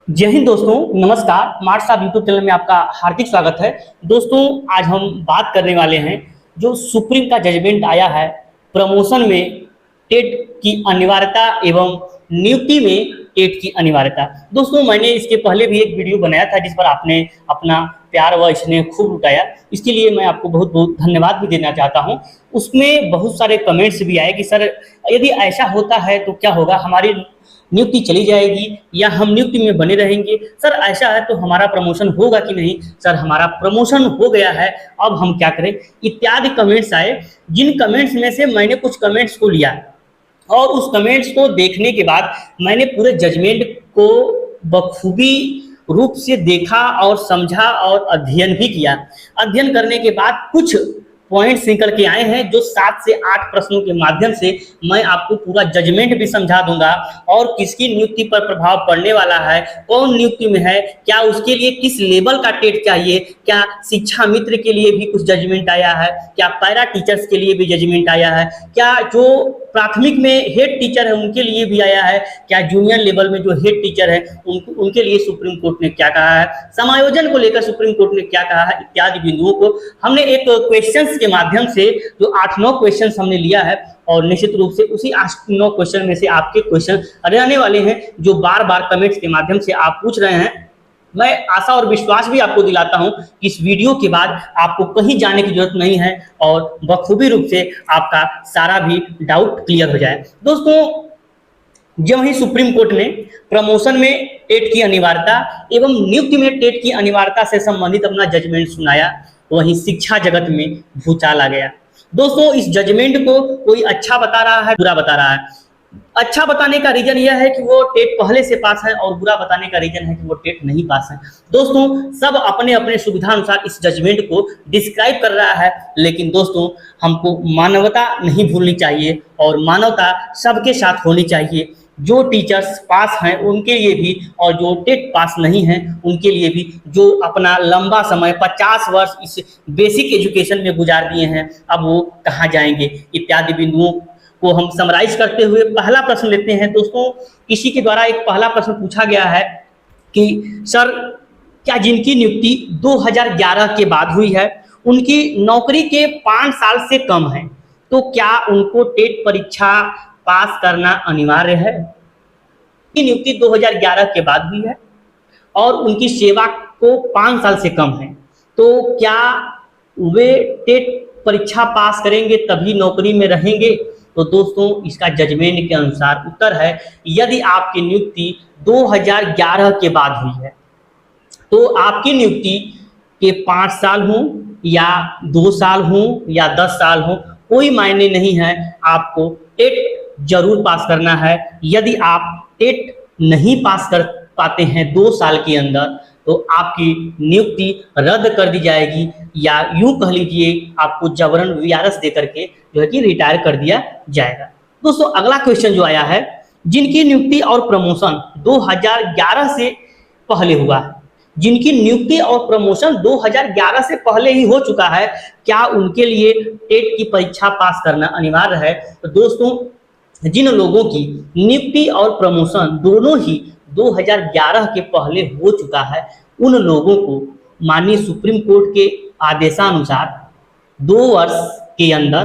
जय हिंद दोस्तों, नमस्कार। मार्क्स ऑफ यूट्यूब चैनल में आपका हार्दिक स्वागत है। दोस्तों, आज हम बात करने वाले हैं जो सुप्रीम का जजमेंट आया है प्रमोशन में टेट की अनिवार्यता एवं नियुक्ति में टेट की अनिवार्यता। दोस्तों, मैंने इसके पहले भी एक वीडियो बनाया था जिस पर आपने अपना प्यार व स्नेह खूब लुटाया। इसके लिए मैं आपको बहुत बहुत धन्यवाद भी देना चाहता हूं। उसमें बहुत सारे कमेंट्स भी आए कि सर यदि ऐसा होता है तो क्या होगा, हमारी नियुक्ति चली जाएगी या हम नियुक्ति में बने रहेंगे। सर ऐसा है तो हमारा प्रमोशन होगा कि नहीं। सर हमारा प्रमोशन हो गया है, अब हम क्या करें, इत्यादि कमेंट्स आए। जिन कमेंट्स में से मैंने कुछ कमेंट्स को लिया और उस कमेंट्स को देखने के बाद मैंने पूरे जजमेंट को बखूबी रूप से देखा और समझा और अध्ययन भी किया। अध्ययन करने के बाद कुछ पॉइंट्स निकल के आए हैं जो 7 से 8 प्रश्नों के माध्यम से मैं आपको पूरा जजमेंट भी समझा दूंगा और किसकी नियुक्ति पर प्रभाव पड़ने वाला है, कौन नियुक्ति में है, क्या उसके लिए किस लेवल का टेट चाहिए, क्या शिक्षा मित्र के लिए भी कुछ जजमेंट आया है, क्या पैरा टीचर्स के लिए भी जजमेंट आया है, क्या जो प्राथमिक में हेड टीचर है उनके लिए भी आया है, क्या जूनियर लेवल में जो हेड टीचर है उनके लिए सुप्रीम कोर्ट ने क्या कहा है, समायोजन को लेकर सुप्रीम कोर्ट ने क्या कहा है, इत्यादि बिंदुओं को हमने एक क्वेश्चंस के माध्यम से जो 8-9 क्वेश्चंस हमने लिया है और निश्चित रूप से उसी 8-9 क्वेश्चन में से आपके क्वेश्चन रहने वाले हैं जो बार बार कमेंट्स के माध्यम से आप पूछ रहे हैं। मैं आशा और विश्वास भी आपको दिलाता हूं कि इस वीडियो के बाद आपको कहीं जाने की जरूरत नहीं है और बखूबी रूप से आपका सारा भी डाउट क्लियर हो जाए। दोस्तों, जब ही सुप्रीम कोर्ट ने प्रमोशन में टेट की अनिवार्यता एवं नियुक्ति में टेट की अनिवार्यता से संबंधित अपना जजमेंट सुनाया, वहीं शिक्षा जगत में भूचाल आ गया। दोस्तों, इस जजमेंट को कोई अच्छा बता रहा है, बुरा बता रहा है। अच्छा बताने का रीजन यह है कि वो टेट पहले से पास है और बुरा बताने का रीजन है कि वो टेट नहीं पास है। दोस्तों, सब अपने अपने सुविधा अनुसार इस जजमेंट को डिस्क्राइब कर रहा है, लेकिन दोस्तों हमको मानवता नहीं भूलनी चाहिए और मानवता सबके साथ होनी चाहिए। जो टीचर्स पास हैं उनके लिए भी और जो टेट पास नहीं हैं उनके लिए भी, जो अपना लंबा समय 50 वर्ष इस बेसिक एजुकेशन में गुजार दिए हैं, अब वो कहाँ जाएंगे, इत्यादि बिंदुओं को हम समराइज करते हुए पहला प्रश्न लेते हैं। दोस्तों, किसी के द्वारा एक पहला प्रश्न पूछा गया है कि सर क्या जिनकी नियुक्ति 2011 के बाद हुई है उनकी नौकरी के 5 साल से कम है, तो क्या उनको टेट परीक्षा पास करना अनिवार्य है। नियुक्ति 2011 के बाद हुई है और उनकी सेवा को 5 साल से कम है, तो क्या वे टेट परीक्षा पास करेंगे तभी नौकरी में रहेंगे। तो दोस्तों, इसका जजमेंट के अनुसार उत्तर है यदि आपकी नियुक्ति 2011 के बाद हुई है तो आपकी नियुक्ति के 5 साल हों या 2 साल हों या 10 साल हों, कोई मायने नहीं है, आपको टेट जरूर पास करना है। यदि आप टेट नहीं पास कर पाते हैं 2 साल के अंदर तो आपकी नियुक्ति रद्द कर दी जाएगी या यूं कह लीजिए आपको जबरन वीआरएस दे करके जो है कि रिटायर कर दिया जाएगा। दोस्तों, अगला क्वेश्चन जो आया है, जिनकी नियुक्ति और प्रमोशन 2011 से पहले हुआ है, जिनकी नियुक्ति और प्रमोशन 2011 से पहले ही हो चुका है, क्या उनके लिए टेट की परीक्षा पास करना अनिवार्य है। तो दोस्तों, जिन लोगों की नियुक्ति और प्रमोशन दोनों ही 2011 के पहले हो चुका है, उन लोगों को माननीय सुप्रीम कोर्ट के आदेशानुसार 2 वर्ष के अंदर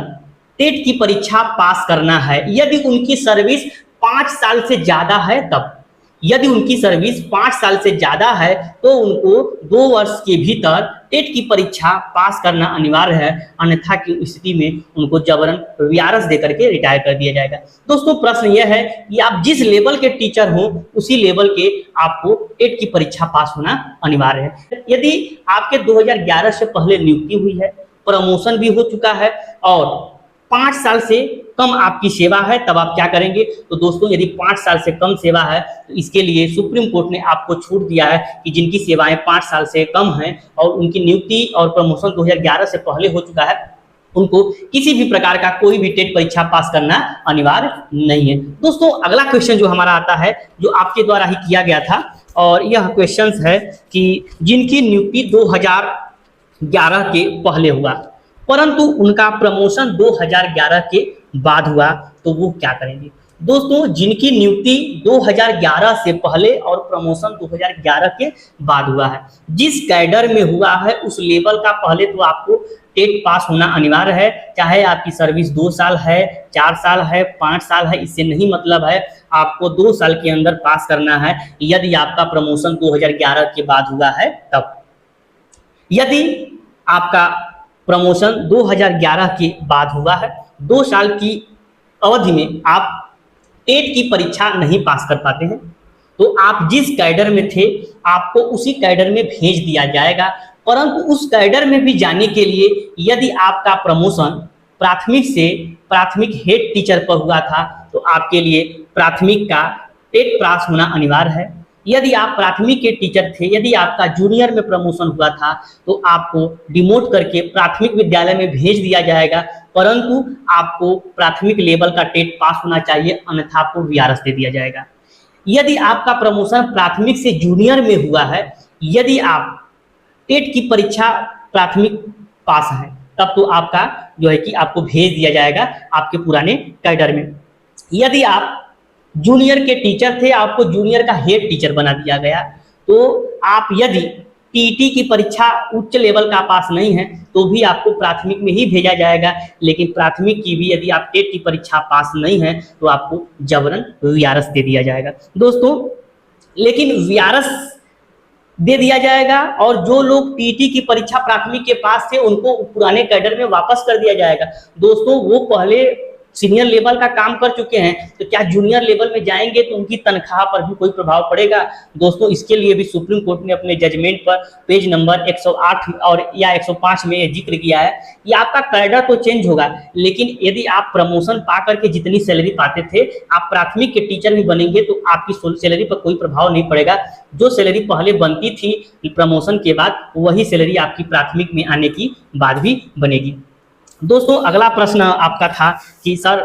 टेट की परीक्षा पास करना है। यदि उनकी सर्विस 5 साल से ज्यादा है तब, यदि उनकी सर्विस 5 साल से ज्यादा है तो उनको 2 वर्ष के भीतर टेट की परीक्षा पास करना अनिवार्य है, अन्यथा की स्थिति में उनको जबरन वीआरएस देकर के रिटायर कर दिया जाएगा। दोस्तों, प्रश्न यह है कि आप जिस लेवल के टीचर हो उसी लेवल के आपको टेट की परीक्षा पास होना अनिवार्य है। यदि आपके 2011 से पहले नियुक्ति हुई है, प्रमोशन भी हो चुका है और 5 साल से कम आपकी सेवा है, तब आप क्या करेंगे। तो दोस्तों, यदि 5 साल से कम सेवा है तो इसके लिए सुप्रीम कोर्ट ने आपको छूट दिया है कि जिनकी सेवाएं 5 साल से कम हैं और उनकी नियुक्ति और प्रमोशन 2011 से पहले हो चुका है, उनको किसी भी प्रकार का कोई भी टेट परीक्षा पास करना अनिवार्य नहीं है। दोस्तों, अगला क्वेश्चन जो हमारा आता है, जो आपके द्वारा ही किया गया था, और यह क्वेश्चन है कि जिनकी नियुक्ति 2011 के पहले हुआ परंतु उनका प्रमोशन 2011 के बाद हुआ, तो वो क्या करेंगे। दोस्तों जिनकी नियुक्ति 2011 से पहले और प्रमोशन 2011 के बाद हुआ है, जिस कैडर में हुआ है उस लेवल का पहले तो आपको टेट पास होना अनिवार्य है, चाहे आपकी सर्विस 2 साल है, 4 साल है, 5 साल है, इससे नहीं मतलब है। आपको 2 साल के अंदर पास करना है यदि आपका प्रमोशन 2011 के बाद हुआ है तब। यदि आपका प्रमोशन 2011 के बाद हुआ है, 2 साल की अवधि में आप टेट की परीक्षा नहीं पास कर पाते हैं, तो आप जिस कैडर में थे आपको उसी कैडर में भेज दिया जाएगा। परंतु उस कैडर में भी जाने के लिए यदि आपका प्रमोशन प्राथमिक से प्राथमिक हेड टीचर पर हुआ था तो आपके लिए प्राथमिक का टेट पास होना अनिवार्य है। यदि आप प्राथमिक के टीचर थे, यदि आपका जूनियर में प्रमोशन हुआ था तो आपको डिमोट करके प्राथमिक विद्यालय में भेज दिया जाएगा, परंतु आपको प्राथमिक लेवल का टेट पास होना चाहिए, अन्यथा आपको वीआरएस दे दिया जाएगा। यदि आपका प्रमोशन प्राथमिक से जूनियर में हुआ है, यदि आप टेट की परीक्षा प्राथमिक पास है तब तो आपका जो है कि आपको भेज दिया जाएगा आपके पुराने कैडर में। यदि आप जूनियर के टीचर थे, आपको जूनियर का हेड टीचर बना दिया गया, तो आप यदि टीटी की परीक्षा उच्च लेवल का पास नहीं है तो भी आपको प्राथमिक में ही भेजा जाएगा, लेकिन प्राथमिक की भी यदि आप टेट की परीक्षा पास नहीं है तो आपको जबरन वीआरएस दे दिया जाएगा। दोस्तों लेकिन वीआरएस दे दिया जाएगा और जो लोग टीटी की परीक्षा प्राथमिक के पास थे उनको पुराने कैडर में वापस कर दिया जाएगा। दोस्तों वो पहले सीनियर लेवल का काम कर चुके हैं, तो क्या जूनियर लेवल में जाएंगे तो उनकी तनख्वाह पर भी कोई प्रभाव पड़ेगा? दोस्तों इसके लिए भी सुप्रीम कोर्ट ने अपने जजमेंट पर पेज नंबर 108 और या 105 में यह जिक्र किया है कि आपका कैडर तो चेंज होगा, लेकिन यदि आप प्रमोशन पा करके जितनी सैलरी पाते थे आप प्राथमिक के टीचर भी बनेंगे तो आपकी सैलरी पर कोई प्रभाव नहीं पड़ेगा। जो सैलरी पहले बनती थी प्रमोशन के बाद वही सैलरी आपकी प्राथमिक में आने की बाद भी बनेगी। दोस्तों अगला प्रश्न आपका था कि सर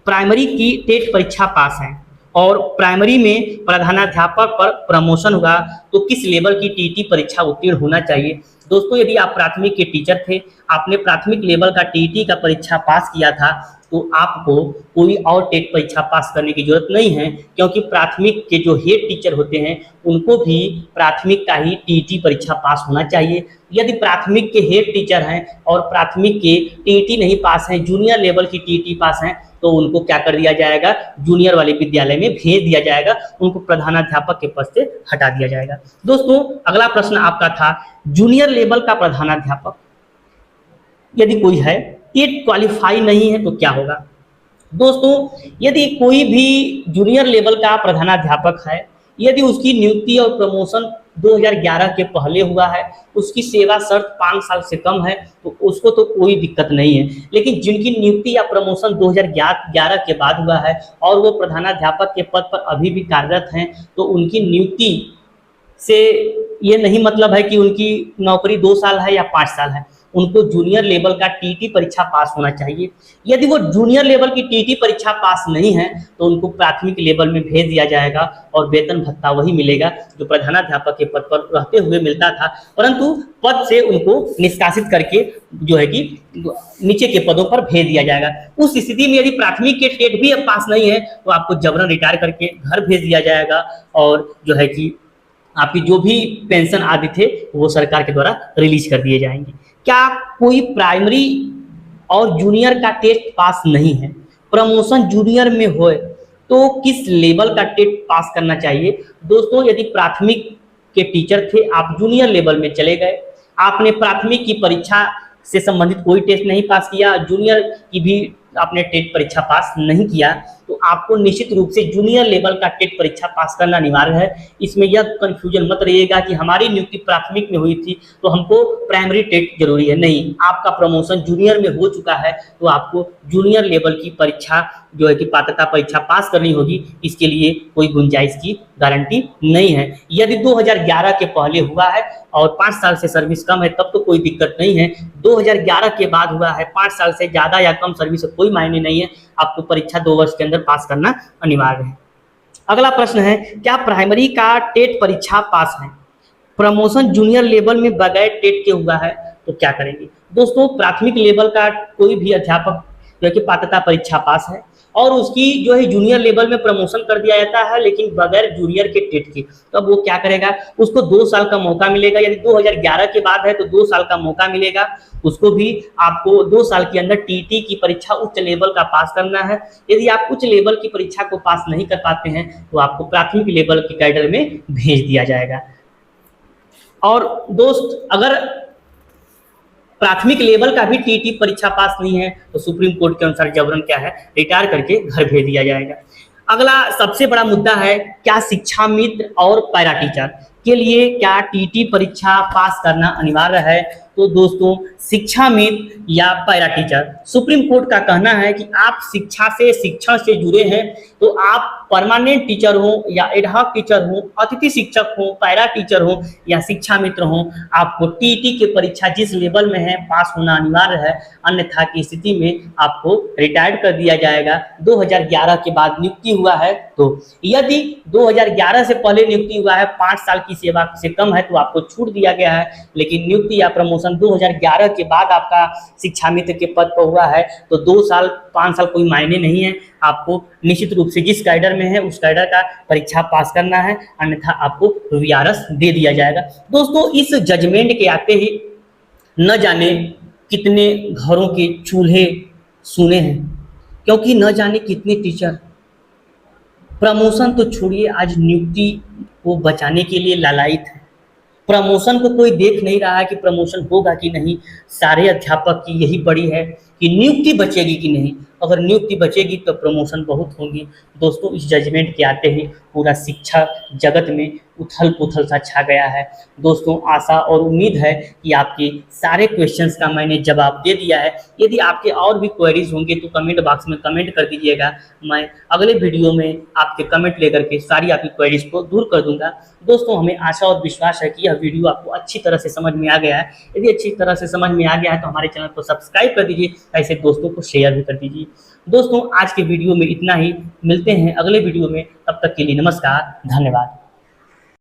प्राइमरी की टेट परीक्षा पास है और प्राइमरी में प्रधानाध्यापक पर प्रमोशन हुआ तो किस लेवल की टीटी परीक्षा उत्तीर्ण होना चाहिए? दोस्तों यदि आप प्राथमिक के टीचर थे, आपने प्राथमिक लेवल का टीटी का परीक्षा पास किया था तो आपको कोई और टेट परीक्षा पास करने की जरूरत नहीं है, क्योंकि प्राथमिक के जो हेड टीचर होते हैं उनको भी प्राथमिक का ही टीटी परीक्षा पास होना चाहिए। यदि प्राथमिक के हेड टीचर हैं और प्राथमिक के टीटी नहीं पास हैं, जूनियर लेवल की टीटी पास हैं, तो उनको क्या कर दिया जाएगा, जूनियर वाले विद्यालय में भेज दिया जाएगा, उनको प्रधानाध्यापक के पद से हटा दिया जाएगा। दोस्तों अगला प्रश्न आपका था जूनियर लेवल का प्रधानाध्यापक यदि कोई है, टेट क्वालिफाई नहीं है तो क्या होगा? दोस्तों यदि कोई भी जूनियर लेवल का प्रधानाध्यापक है, यदि उसकी नियुक्ति और प्रमोशन 2011 के पहले हुआ है, उसकी सेवा शर्त 5 साल से कम है तो उसको तो कोई दिक्कत नहीं है। लेकिन जिनकी नियुक्ति या प्रमोशन 2011 के बाद हुआ है और वो प्रधानाध्यापक के पद पर अभी भी कार्यरत हैं तो उनकी नियुक्ति से ये नहीं मतलब है कि उनकी नौकरी 2 साल है या 5 साल है, उनको जूनियर लेवल का टीटी परीक्षा पास होना चाहिए। यदि वो जूनियर लेवल की टीटी परीक्षा पास नहीं है तो उनको प्राथमिक लेवल में भेज दिया जाएगा और वेतन भत्ता वही मिलेगा जो प्रधानाध्यापक के पद पर रहते हुए मिलता था, परंतु पद से उनको निष्कासित करके जो है कि नीचे के पदों पर भेज दिया जाएगा। उस स्थिति में यदि प्राथमिक के टेट भी अब पास नहीं है तो आपको जबरन रिटायर करके घर भेज दिया जाएगा और जो है कि आपकी जो भी पेंशन आदि थे वो सरकार के द्वारा रिलीज कर दिए जाएंगे। क्या कोई प्राइमरी और जूनियर का टेस्ट पास नहीं है, प्रमोशन जूनियर में हो तो किस लेवल का टेस्ट पास करना चाहिए? दोस्तों यदि प्राथमिक के टीचर थे, आप जूनियर लेवल में चले गए, आपने प्राथमिक की परीक्षा से संबंधित कोई टेस्ट नहीं पास किया, जूनियर की भी आपने टेट परीक्षा पास नहीं किया, तो आपको निश्चित रूप से जूनियर लेवल का टेट परीक्षा पास करना अनिवार्य है। इसमें यह कंफ्यूजन मत रहिएगा कि हमारी नियुक्ति प्राथमिक में हुई थी तो हमको प्राइमरी टेट जरूरी है, नहीं, आपका प्रमोशन जूनियर में हो चुका है तो आपको जूनियर लेवल की परीक्षा जो है कि पात्रता परीक्षा पास करनी होगी। इसके लिए कोई गुंजाइश की गारंटी नहीं है। यदि 2011 के पहले हुआ है और 5 साल से सर्विस कम है तब तो कोई दिक्कत नहीं है। 2011 के बाद हुआ है, 5 साल से ज़्यादा या कम सर्विस से कोई मायने नहीं है, आपको परीक्षा 2 वर्ष के अंदर पास करना अनिवार्य है। अगला प्रश्न है क्या प्राइमरी का टेट परीक्षा पास है, प्रमोशन जूनियर लेवल में बगैर टेट के हुआ है तो क्या करेंगे? दोस्तों प्राथमिक लेवल का कोई भी अध्यापक जो कि पात्रता परीक्षा पास है और उसकी जो है जूनियर लेवल में प्रमोशन कर दिया जाता है, लेकिन बगैर जूनियर के टेट के। तो अब वो क्या करेगा, उसको 2 साल का मौका मिलेगा। यदि 2011 के बाद है तो 2 साल का मौका मिलेगा उसको भी। आपको 2 साल के अंदर टीटी की परीक्षा उच्च लेवल का पास करना है। यदि आप उच्च लेवल की परीक्षा को पास नहीं कर पाते हैं तो आपको प्राथमिक लेवल के कैडर में भेज दिया जाएगा। और दोस्त, अगर प्राथमिक लेवल का भी टीटी परीक्षा पास नहीं है तो सुप्रीम कोर्ट के अनुसार जबरन क्या है, रिटायर करके घर भेज दिया जाएगा। अगला सबसे बड़ा मुद्दा है, क्या शिक्षा मित्र और पैरा टीचर के लिए क्या टीटी परीक्षा पास करना अनिवार्य है? तो दोस्तों, शिक्षा मित्र या पैरा टीचर, सुप्रीम कोर्ट का कहना है कि आप शिक्षण से जुड़े हैं तो आप परमानेंट टीचर हो या एडहॉक टीचर हो, अतिथि शिक्षक हो, पैरा टीचर हो या शिक्षा मित्र हो, आपको टीटी की परीक्षा जिस लेवल में है पास होना अनिवार्य है। अन्यथा की स्थिति में आपको रिटायर्ड कर दिया जाएगा। 2011 के बाद नियुक्ति हुआ है तो, यदि 2011 से पहले नियुक्ति हुआ है, 5 साल की सेवा से कम है तो आपको छूट दिया गया है। लेकिन नियुक्ति या प्रमोशन 2011 के बाद आपका शिक्षा मित्र के पद पर हुआ है तो 2 साल 5 साल कोई मायने नहीं है। आपको निश्चित रूप से जिस कैडर में है उस कैडर का परीक्षा पास करना है, अन्यथा आपको वीआरएस दे दिया जाएगा। दोस्तों, इस जजमेंट के आते ही न जाने कितने घरों के चूल्हे सुने हैं, क्योंकि न जाने कितने टीचर प्रमोशन तो छोड़िए, आज नियुक्ति को बचाने के लिए लालायित है। प्रमोशन को कोई देख नहीं रहा है कि प्रमोशन होगा कि नहीं। सारे अध्यापक की यही पड़ी है कि नियुक्ति बचेगी कि नहीं। अगर नियुक्ति बचेगी तो प्रमोशन बहुत होंगी। दोस्तों, इस जजमेंट के आते ही पूरा शिक्षा जगत में उथल पुथल सा छा गया है। दोस्तों, आशा और उम्मीद है कि आपके सारे क्वेश्चंस का मैंने जवाब दे दिया है। यदि आपके और भी क्वेरीज होंगे तो कमेंट बॉक्स में कमेंट कर दीजिएगा। मैं अगले वीडियो में आपके कमेंट लेकर के सारी आपकी क्वेरीज को दूर कर दूंगा। दोस्तों, हमें आशा और विश्वास है कि यह वीडियो आपको अच्छी तरह से समझ में आ गया है। यदि अच्छी तरह से समझ में आ गया है तो हमारे चैनल को सब्सक्राइब कर दीजिए, ऐसे दोस्तों को शेयर भी कर दीजिए। दोस्तों, आज के वीडियो में इतना ही। मिलते हैं अगले वीडियो में, तब तक के लिए नमस्कार, धन्यवाद।